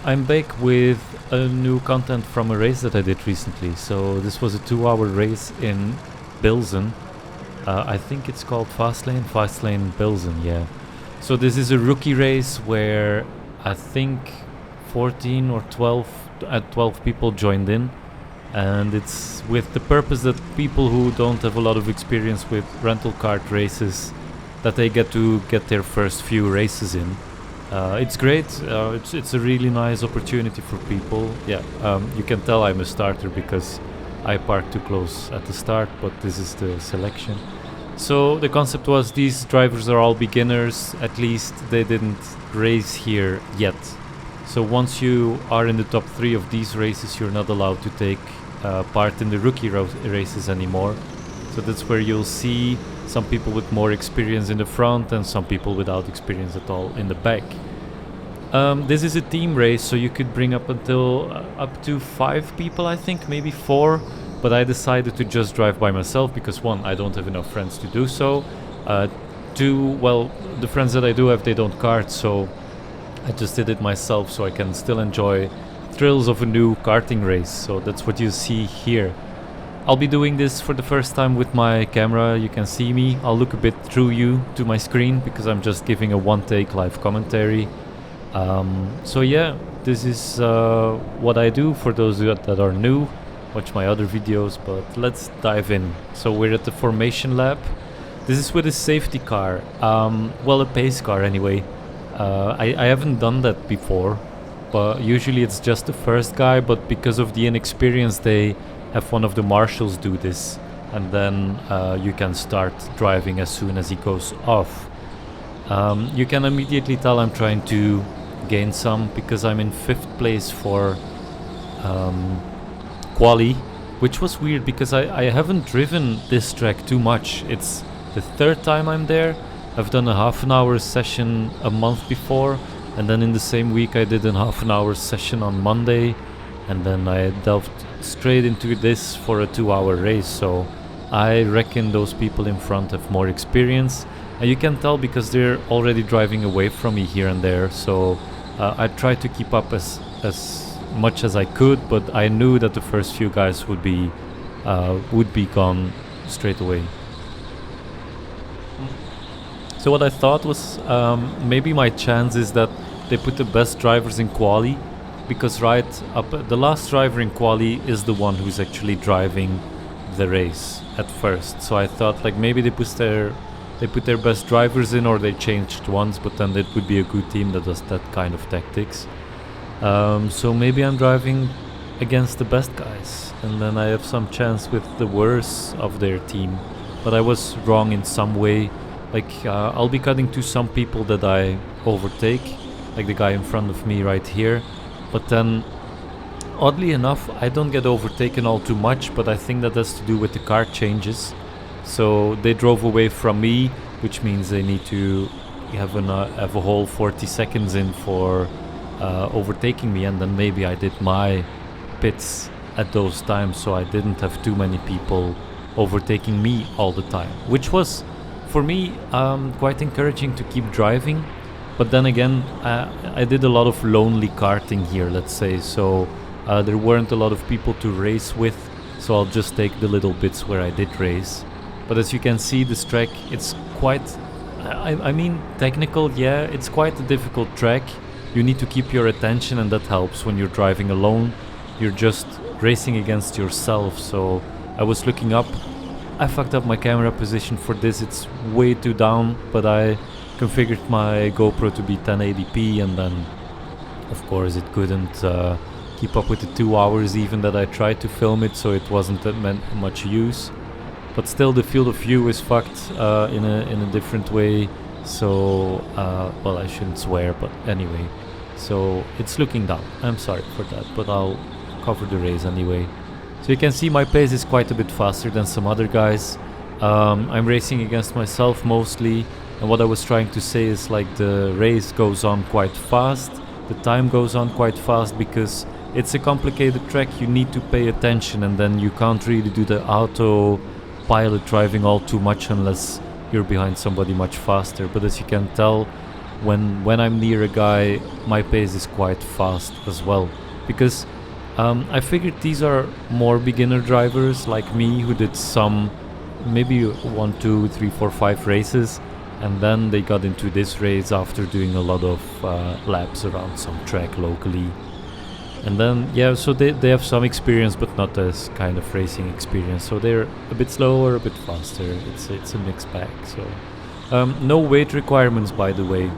I'm back with a new content from a race that I did recently. So this was a 2-hour race in Bilzen. I think it's called Fastlane Bilzen, yeah. So this is a rookie race where I think 14 or 12 people joined in. And it's with the purpose that people who don't have a lot of experience with rental kart races, that they get to get their first few races in. It's great. It's a really nice opportunity for people. Yeah, you can tell I'm a starter because I parked too close at the start, but this is the selection. So the concept was these drivers are all beginners. At least they didn't race here yet. So once you are in the top 3 of these races, you're not allowed to take part in the rookie races anymore. So that's where you'll see some people with more experience in the front and some people without experience at all in the back. This is a team race, so you could bring up to 5 people, I think, maybe 4. But I decided to just drive by myself because 1, I don't have enough friends to do so. 2, well, the friends that I do have, they don't kart, so I just did it myself so I can still enjoy thrills of a new karting race. So that's what you see here. I'll be doing this for the first time with my camera. You can see me. I'll look a bit through you to my screen because I'm just giving a one-take live commentary. So yeah, this is what I do for those that are new. Watch my other videos, but let's dive in. So we're at the formation lap. This is with a safety car. Well, a pace car anyway. I haven't done that before, but usually it's just the first guy, but because of the inexperience they have one of the marshals do this, and then you can start driving as soon as he goes off. You can immediately tell I'm trying to gain some because I'm in 5th place for quali, which was weird because I haven't driven this track too much. It's the 3rd time I'm there. I've done a half-an-hour session a month before, and then in the same week I did a half-an-hour session on Monday, and then I delved straight into this for a 2-hour race. So I reckon those people in front have more experience, and you can tell because they're already driving away from me here and there. So I tried to keep up as much as I could, but I knew that the first few guys would be gone straight away. So what I thought was maybe my chance is that they put the best drivers in quali, because right up the last driver in quali is the one who's actually driving the race at first. So I thought like maybe they put their best drivers in, or they changed ones, but then it would be a good team that does that kind of tactics. So maybe I'm driving against the best guys, and then I have some chance with the worst of their team. But I was wrong in some way. Like I'll be cutting to some people that I overtake, like the guy in front of me right here. But then, oddly enough, I don't get overtaken all too much, but I think that has to do with the car changes. So they drove away from me, which means they need to have a whole 40 seconds in for overtaking me, and then maybe I did my pits at those times, so I didn't have too many people overtaking me all the time, which was for me quite encouraging to keep driving. But then again, I did a lot of lonely karting here, let's say, so there weren't a lot of people to race with, so I'll just take the little bits where I did race. But as you can see, this track, it's quite, I mean, technical, yeah, it's quite a difficult track. You need to keep your attention, and that helps when you're driving alone. You're just racing against yourself. So I was looking up. I fucked up my camera position for this. It's way too down, but I configured my GoPro to be 1080p, and then of course it couldn't keep up with the 2 hours even that I tried to film it, so it wasn't that much use. But still, the field of view is fucked in a different way. So well, I shouldn't swear, but anyway, so it's looking down. I'm sorry for that, but I'll cover the race anyway. So you can see my pace is quite a bit faster than some other guys. I'm racing against myself mostly, and what I was trying to say is like the race goes on quite fast, the time goes on quite fast because it's a complicated track. You need to pay attention, and then you can't really do the auto pilot driving all too much unless you're behind somebody much faster. But as you can tell, when I'm near a guy, my pace is quite fast as well, because I figured these are more beginner drivers like me who did some maybe 1, 2, 3, 4, 5 races, and then they got into this race after doing a lot of laps around some track locally. And then, yeah, so they have some experience, but not as kind of racing experience. So they're a bit slower, a bit faster. It's a mixed bag. So no weight requirements, by the way.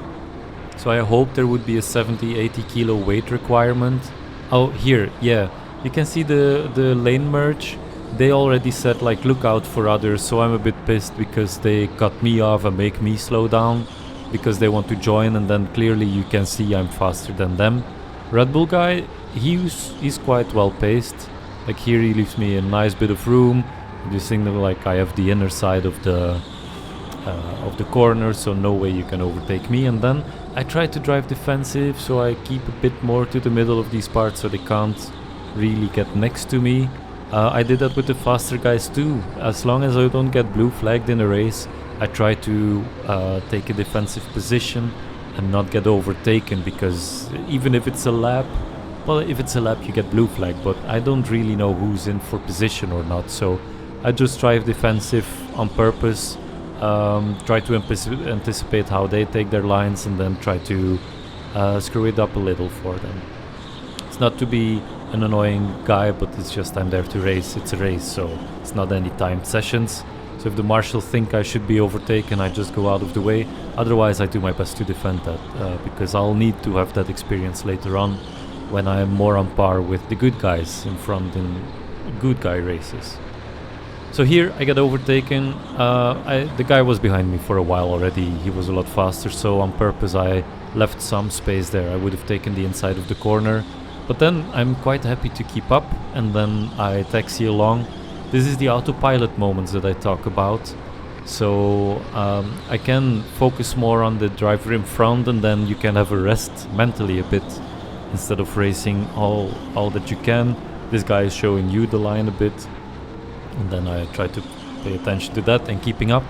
So I hope there would be a 70-80 kilo weight requirement. Oh, here, yeah, you can see the lane merge. They already said like look out for others. So I'm a bit pissed because they cut me off and make me slow down because they want to join, and then clearly you can see I'm faster than them. Red Bull guy, he's quite well paced. Like here he leaves me a nice bit of room. You signal like I have the inner side of the corner, so no way you can overtake me. And then I try to drive defensive, so I keep a bit more to the middle of these parts so they can't really get next to me. I did that with the faster guys too. As long as I don't get blue flagged in a race, I try to take a defensive position and not get overtaken, because even if it's a lap, well, if it's a lap you get blue flag, but I don't really know who's in for position or not, so I just drive defensive on purpose, try to anticipate how they take their lines, and then try to screw it up a little for them. It's not to be an annoying guy, but it's just I'm there to race. It's a race, so it's not any timed sessions. So if the marshal think I should be overtaken, I just go out of the way. Otherwise, I do my best to defend that, because I'll need to have that experience later on when I'm more on par with the good guys in front in good guy races. So here I get overtaken. The guy was behind me for a while already. He was a lot faster, so on purpose I left some space there. I would have taken the inside of the corner. But then I'm quite happy to keep up, and then I taxi along. This is the autopilot moments that I talk about. So I can focus more on the driver in front, and then you can have a rest mentally a bit instead of racing all that you can. This guy is showing you the line a bit, and then I try to pay attention to that and keeping up.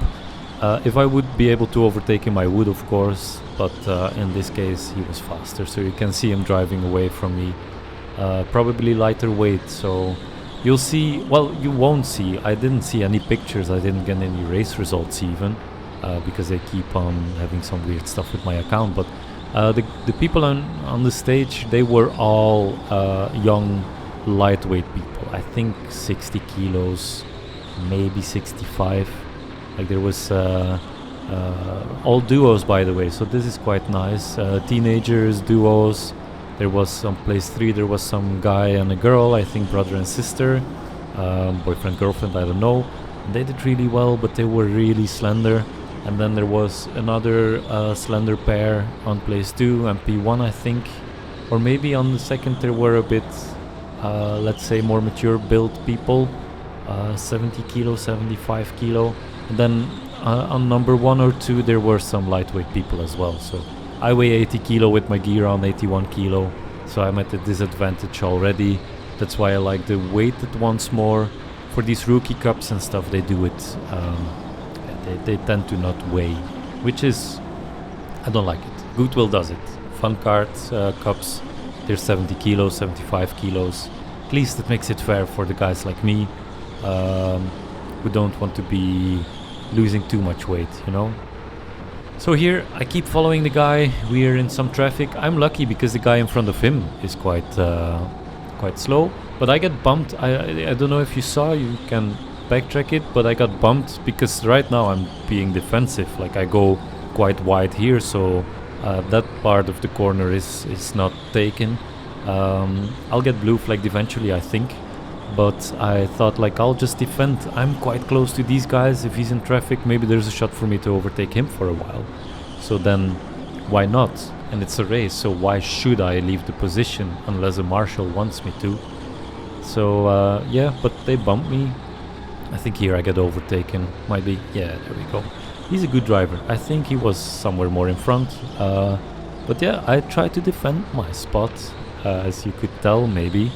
If I would be able to overtake him, I would, of course, but in this case he was faster, so you can see him driving away from me. Probably lighter weight, so you'll see, well, you won't see, I didn't see any pictures, I didn't get any race results even, because they keep on having some weird stuff with my account, but the people on the stage, they were all young, lightweight people. I think 60 kilos, maybe 65. Like there was all duos, by the way, so this is quite nice. Teenagers, duos. There was on place 3, there was some guy and a girl, I think brother and sister, boyfriend, girlfriend, I don't know. They did really well, but they were really slender. And then there was another slender pair on place 2 and P1, I think. Or maybe on the second there were a bit, let's say, more mature built people, 70 kilo, 75 kilo. And then on number 1 or 2 there were some lightweight people as well. So I weigh 80 kilo with my gear on 81 kilo, so I'm at a disadvantage already. That's why I like the weighted ones more. For these rookie cups and stuff, they do it, they tend to not weigh, which is, I don't like it. Goodwill does it. Fun cards, cups, they're 70 kilos, 75 kilos. At least it makes it fair for the guys like me, who don't want to be losing too much weight, you know? So here I keep following the guy. We're in some traffic. I'm lucky because the guy in front of him is quite slow, but I get bumped. I don't know if you saw, you can backtrack it, but I got bumped because right now I'm being defensive. Like I go quite wide here, so that part of the corner is not taken. I'll get blue flagged eventually, I think, but I thought like I'll just defend. I'm quite close to these guys. If he's in traffic, maybe there's a shot for me to overtake him for a while. So then why not? And it's a race, so why should I leave the position unless a marshal wants me to? So yeah, but they bumped me. I think here I get overtaken. Might be, yeah, there we go. He's a good driver. I think he was somewhere more in front. But yeah, I try to defend my spot, as you could tell maybe.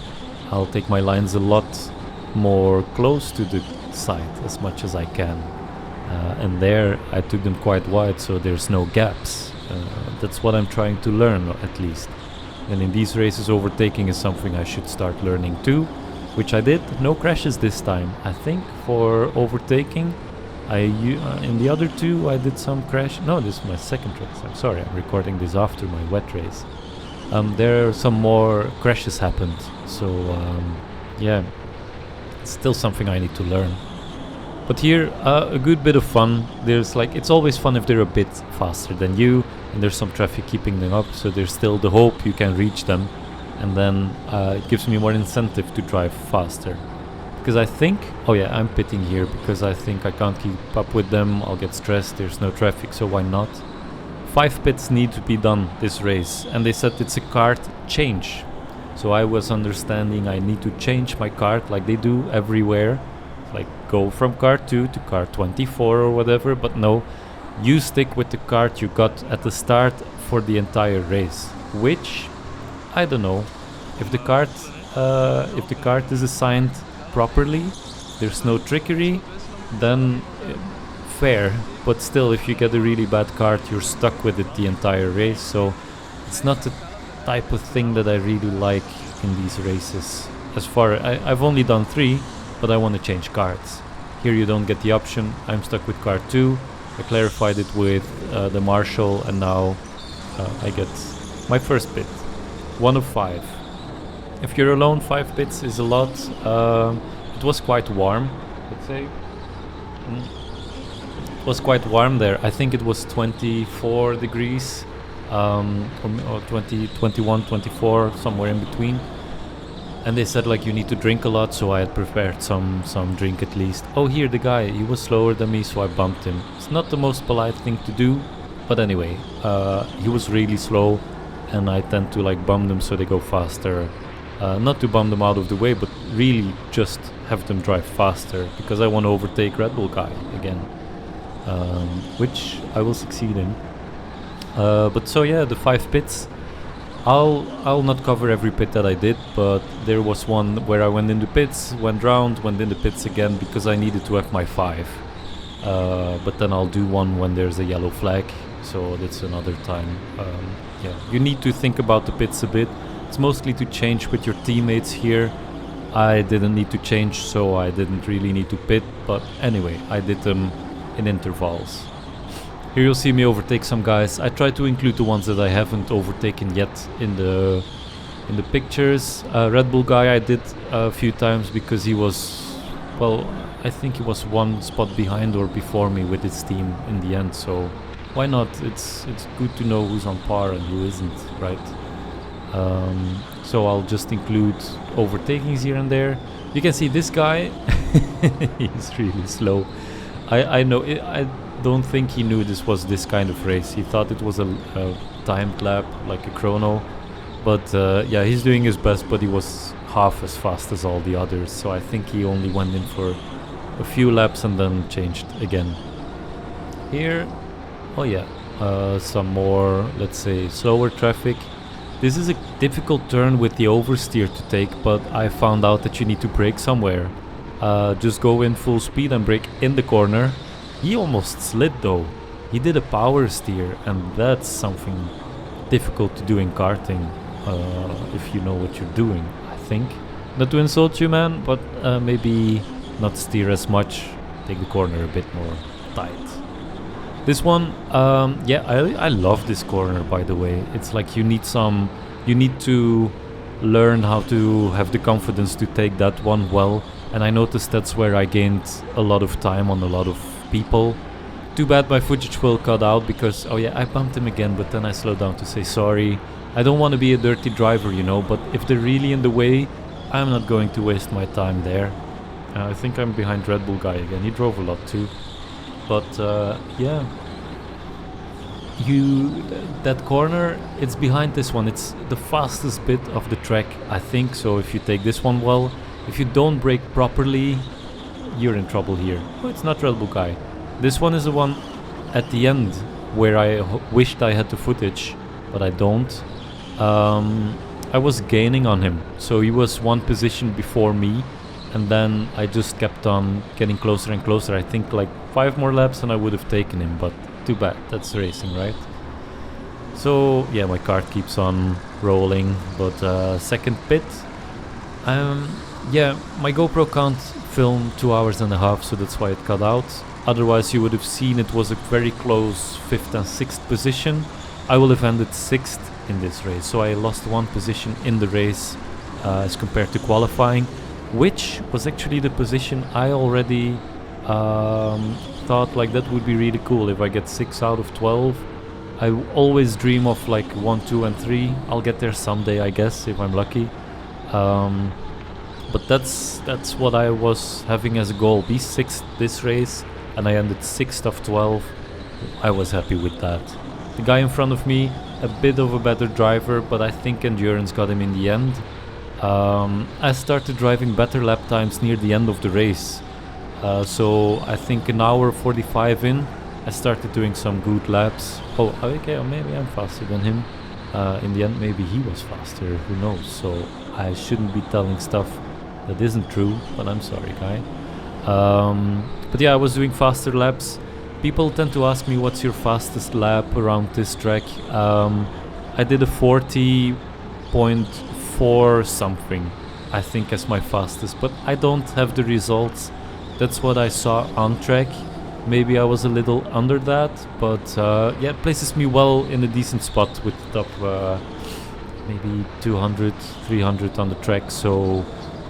I'll take my lines a lot more close to the side as much as I can. And there I took them quite wide, so there's no gaps. That's what I'm trying to learn, at least. And in these races, overtaking is something I should start learning too, which I did. No crashes this time. I think for overtaking, in the other two I did some crash. No, this is my second race. I'm sorry, I'm recording this after my wet race. There are some more crashes happened, so yeah, it's still something I need to learn. But here, a good bit of fun. There's like, it's always fun if they're a bit faster than you, and there's some traffic keeping them up, so there's still the hope you can reach them, and then it gives me more incentive to drive faster. Because I think, oh yeah, I'm pitting here because I think I can't keep up with them, I'll get stressed, there's no traffic, so why not? 5 pits need to be done this race, and they said it's a kart change. So I was understanding I need to change my kart like they do everywhere. Like go from kart 2 to kart 24 or whatever, but no, you stick with the kart you got at the start for the entire race. Which, I don't know, if the kart is assigned properly, there's no trickery, then fair. But still, if you get a really bad kart, you're stuck with it the entire race. So it's not the type of thing that I really like in these races. As far I've only done 3, but I want to change karts. Here you don't get the option. I'm stuck with kart 2. I clarified it with the marshal, and now I get my first pit. 1 of 5. If you're alone, 5 pits is a lot. It was quite warm, let's say. It was quite warm there. I think it was 24 degrees, or 20, 21, 24, somewhere in between. And they said like you need to drink a lot, so I had prepared some drink at least. Oh, here the guy, he was slower than me, so I bumped him. It's not the most polite thing to do, but anyway, he was really slow, and I tend to like bump them so they go faster. Not to bump them out of the way, but really just have them drive faster, because I want to overtake Red Bull guy again, which I will succeed in. But so yeah, the 5 pits. I'll not cover every pit that I did, but there was one where I went into pits, went round, went into pits again because I needed to have my 5. But then I'll do one when there's a yellow flag, so that's another time. Yeah, you need to think about the pits a bit. It's mostly to change with your teammates here. I didn't need to change, so I didn't really need to pit, but anyway, I did them in intervals. Here you'll see me overtake some guys. I try to include the ones that I haven't overtaken yet in the pictures. Red Bull guy I did a few times because he was, well, I think he was 1 spot behind or before me with his team in the end, so why not? It's good to know who's on par and who isn't, right? So I'll just include overtakings here and there. You can see this guy, he's really slow. I know, I don't think he knew this was this kind of race. He thought it was a timed lap, like a chrono. But yeah, he's doing his best, but he was half as fast as all the others. So I think he only went in for a few laps and then changed again. Here, oh yeah, some more, let's say, slower traffic. This is a difficult turn with the oversteer to take, but I found out that you need to brake somewhere. Just go in full speed and brake in the corner. He almost slid though. He did a power steer, and that's something difficult to do in karting, if you know what you're doing, I think. Not to insult you, man, but maybe not steer as much, take the corner a bit more tight. This one, yeah, I love this corner, by the way. It's like you need to learn how to have the confidence to take that one well, and I noticed that's where I gained a lot of time on a lot of people. Too bad my footage will cut out because, oh yeah, I bumped him again, but then I slowed down to say sorry. I don't want to be a dirty driver, you know, but if they're really in the way, I'm not going to waste my time there. I think I'm behind Red Bull guy again. He drove a lot too. But yeah, that corner, it's behind this one. It's the fastest bit of the track, I think. So if you take this one well, if you don't brake properly, you're in trouble here. Oh, it's not Red Bull guy. This one is the one at the end where I wished I had the footage, but I don't. I was gaining on him, so he was 1 position before me, and then I just kept on getting closer and closer. I think like 5 more laps and I would have taken him, but too bad, that's racing, right? So yeah, my cart keeps on rolling, but second pit. Um, yeah, my GoPro can't film 2 hours and a half, so that's why it cut out. Otherwise, you would have seen it was a very close 5th and 6th position. I will have ended 6th in this race, so I lost 1 position in the race as compared to qualifying, which was actually the position I already thought like that would be really cool if I get 6 out of 12. I always dream of like 1, 2 and 3. I'll get there someday, I guess, if I'm lucky. But that's what I was having as a goal, be 6th this race, and I ended 6th of 12. I was happy with that. The guy in front of me, a bit of a better driver, but I think endurance got him in the end. I started driving better lap times near the end of the race. So I think an hour 45 in, I started doing some good laps. Oh, okay, maybe I'm faster than him. In the end, maybe he was faster, who knows. So I shouldn't be telling stuff that isn't true, but I'm sorry, guy. But yeah, I was doing faster laps. People tend to ask me what's your fastest lap around this track. I did a 40.4 something, I think, as my fastest, but I don't have the results. That's what I saw on track. Maybe I was a little under that, but yeah, it places me well in a decent spot with the top maybe 200, 300 on the track. So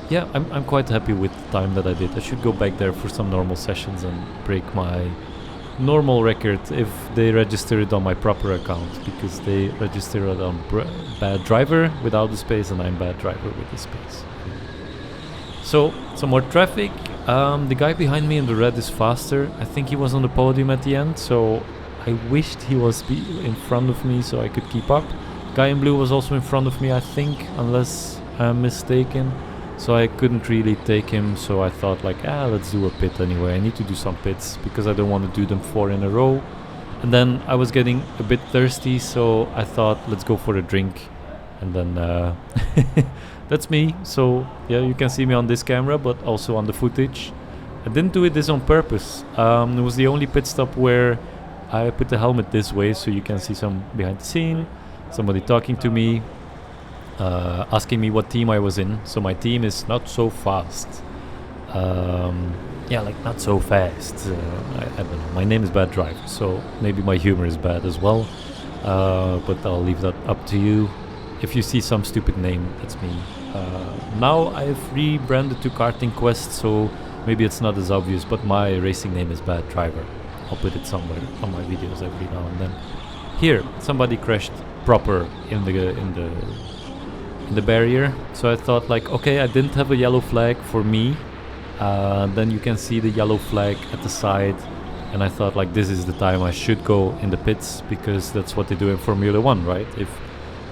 yeah, I'm quite happy with the time that I did. I should go back there for some normal sessions and break my normal record if they register it on my proper account, because they register it on bad driver without the space, and I'm bad driver with the space. So some more traffic. The guy behind me in the red is faster. I think he was on the podium at the end, so I wished he was in front of me so I could keep up. Guy in blue was also in front of me, I think, unless I'm mistaken. So I couldn't really take him, so I thought like, let's do a pit anyway. I need to do some pits because I don't want to do them 4 in a row. And then I was getting a bit thirsty, so I thought, let's go for a drink. And then that's me. So yeah, you can see me on this camera, but also on the footage. I didn't do this on purpose. It was the only pit stop where I put the helmet this way, so you can see some behind the scene, somebody talking to me, asking me what team I was in. So my team is not so fast. Yeah, like not so fast. I don't know. My name is Bad Driver, so maybe my humor is bad as well. But I'll leave that up to you. If you see some stupid name, that's me. Now I've rebranded to Karting Quest, so maybe it's not as obvious, but my racing name is Bad Driver. I'll put it somewhere on my videos every now and then. Here, somebody crashed proper in the barrier, so I thought like, okay, I didn't have a yellow flag for me. Then you can see the yellow flag at the side, and I thought like, this is the time I should go in the pits, because that's what they do in Formula 1, right? If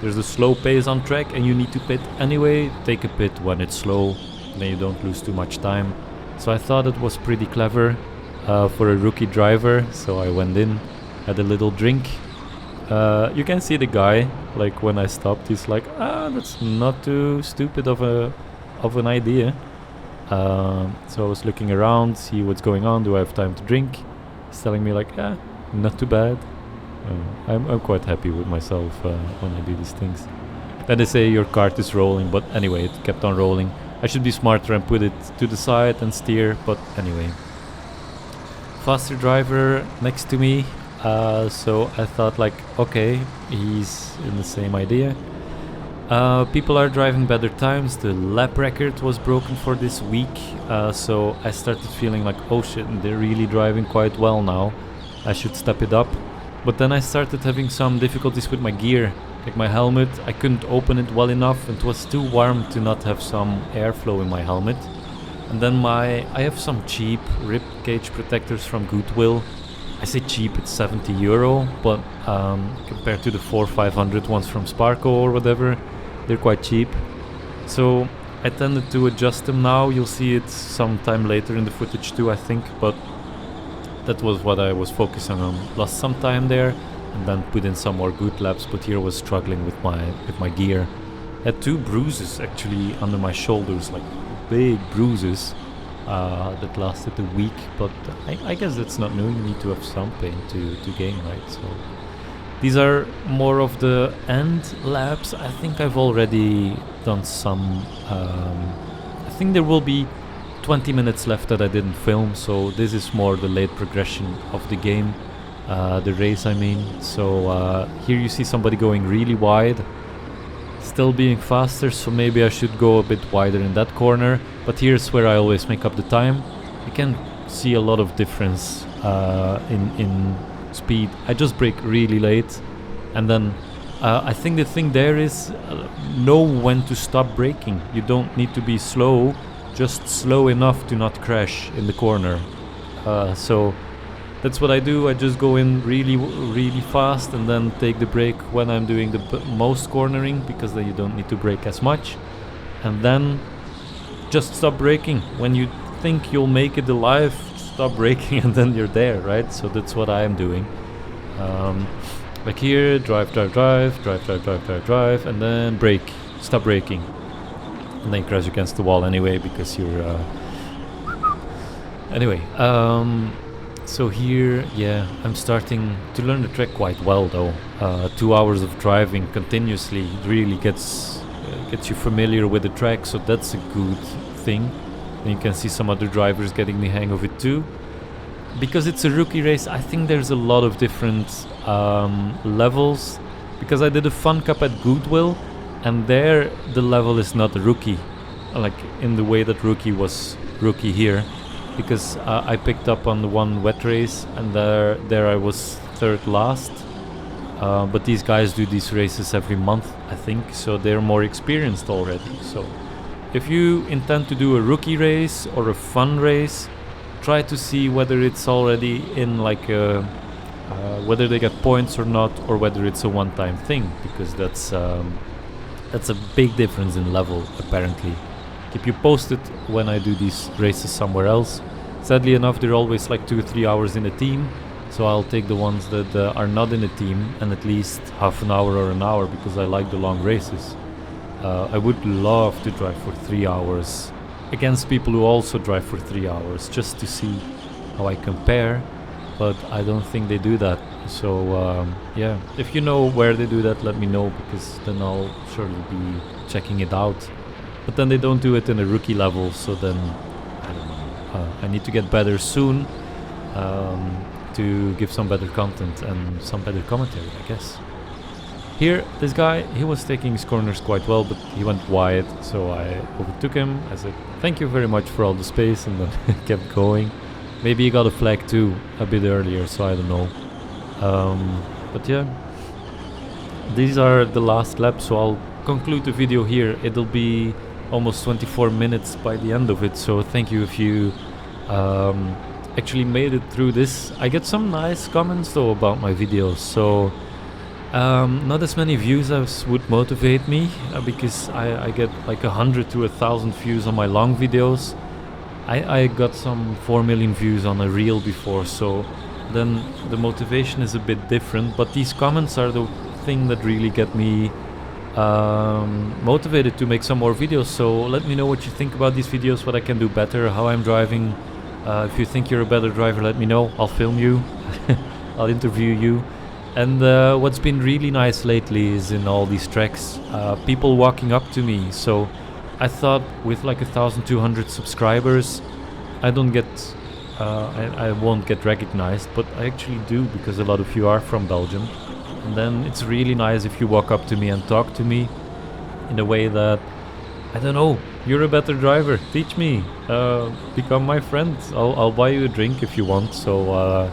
there's a slow pace on track and you need to pit anyway, take a pit when it's slow, then you don't lose too much time. So I thought it was pretty clever for a rookie driver, so I went in, had a little drink. You can see the guy, like when I stopped, he's like, that's not too stupid of an idea. So I was looking around, see what's going on, do I have time to drink? He's telling me like, not too bad. I'm quite happy with myself when I do these things. Then they say your cart is rolling, but anyway, it kept on rolling. I should be smarter and put it to the side and steer, but anyway. Faster driver next to me, so I thought like, okay, he's in the same idea. People are driving better times. The lap record was broken for this week, so I started feeling like, oh shit, they're really driving quite well now. I should step it up. But then I started having some difficulties with my gear. Like my helmet, I couldn't open it well enough, and it was too warm to not have some airflow in my helmet. And then I have some cheap rib cage protectors from Goodwill. I say cheap, it's €70, but compared to the 400-500 ones from Sparko or whatever, they're quite cheap. So I tended to adjust them now. You'll see it sometime later in the footage too, I think, but that was what I was focusing on. Lost some time there and then put in some more good laps, but here I was struggling with my gear. I had 2 bruises actually under my shoulders, like big bruises that lasted a week, but I guess that's not new. You need to have some pain to gain, right? So These are more of the end laps. I think I've already done some. I think there will be 20 minutes left that I didn't film, so this is more the late progression of the game, the race I mean. So here you see somebody going really wide, still being faster, so maybe I should go a bit wider in that corner, but here's where I always make up the time. You can see a lot of difference in speed. I just brake really late, and then I think the thing there is know when to stop braking. You don't need to be slow, just slow enough to not crash in the corner. So that's what I do. I just go in really fast and then take the brake when I'm doing the most cornering, because then you don't need to brake as much, and then just stop braking when you think you'll make it alive. Stop braking and then you're there, right? So that's what I am doing. Like here, drive, and then brake, stop braking, and then crash against the wall anyway because you're. Anyway, so here, yeah, I'm starting to learn the track quite well though. 2 hours of driving continuously really gets you familiar with the track, so that's a good thing. And you can see some other drivers getting the hang of it too. Because it's a rookie race, I think there's a lot of different levels. Because I did a fun cup at Goodwill, and there the level is not a rookie, like in the way that rookie was rookie here. Because I picked up on the one wet race, and there I was third last. But these guys do these races every month, I think, so they're more experienced already. So if you intend to do a rookie race or a fun race, try to see whether it's already in like a whether they get points or not, or whether it's a one-time thing, because that's a big difference in level apparently. Keep you posted when I do these races somewhere else. Sadly enough, they're always like 2 or 3 hours in a team, so I'll take the ones that are not in a team and at least half an hour or an hour, because I like the long races. I would love to drive for 3 hours against people who also drive for 3 hours, just to see how I compare, but I don't think they do that. So yeah, if you know where they do that, let me know, because then I'll surely be checking it out. But then they don't do it in a rookie level, so then I don't know. I need to get better soon to give some better content and some better commentary, I guess. Here, this guy, he was taking his corners quite well, but he went wide, so I overtook him. I said, thank you very much for all the space, and then kept going. Maybe he got a flag too a bit earlier, so I don't know. But yeah, these are the last laps, so I'll conclude the video here. It'll be almost 24 minutes by the end of it, so thank you if you actually made it through this. I get some nice comments though about my videos, so not as many views as would motivate me, because I get like 100 to 1,000 views on my long videos. I got some 4 million views on a reel before, so then the motivation is a bit different, but these comments are the thing that really get me motivated to make some more videos. So let me know what you think about these videos, what I can do better, how I'm driving. If you think you're a better driver, let me know. I'll film you, I'll interview you. And what's been really nice lately is in all these tracks, people walking up to me. So I thought with like 1,200 subscribers, I don't get, I won't get recognized, but I actually do, because a lot of you are from Belgium. And then it's really nice if you walk up to me and talk to me in a way that, I don't know, you're a better driver, teach me, become my friend, I'll buy you a drink if you want. So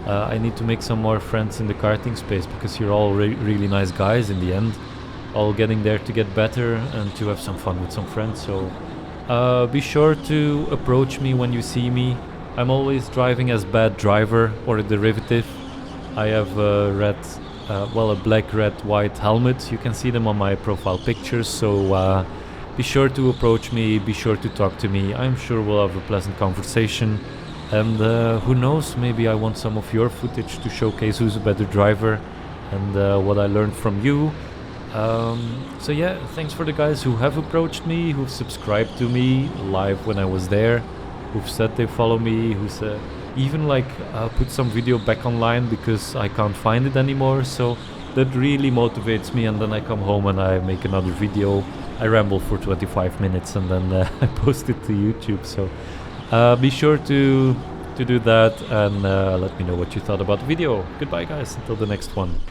I need to make some more friends in the karting space, because you're all really nice guys in the end, all getting there to get better and to have some fun with some friends. So be sure to approach me when you see me. I'm always driving as bad driver or a derivative. I have a red, a black, red, white helmet. You can see them on my profile pictures. So be sure to approach me, be sure to talk to me. I'm sure we'll have a pleasant conversation. And who knows, maybe I want some of your footage to showcase who's a better driver and what I learned from you. So yeah, thanks for the guys who have approached me, who've subscribed to me live when I was there, who've said they follow me, who said even like put some video back online because I can't find it anymore. So that really motivates me, and then I come home and I make another video. I ramble for 25 minutes and then I post it to YouTube. So be sure to do that, and let me know what you thought about the video. Goodbye guys, until the next one.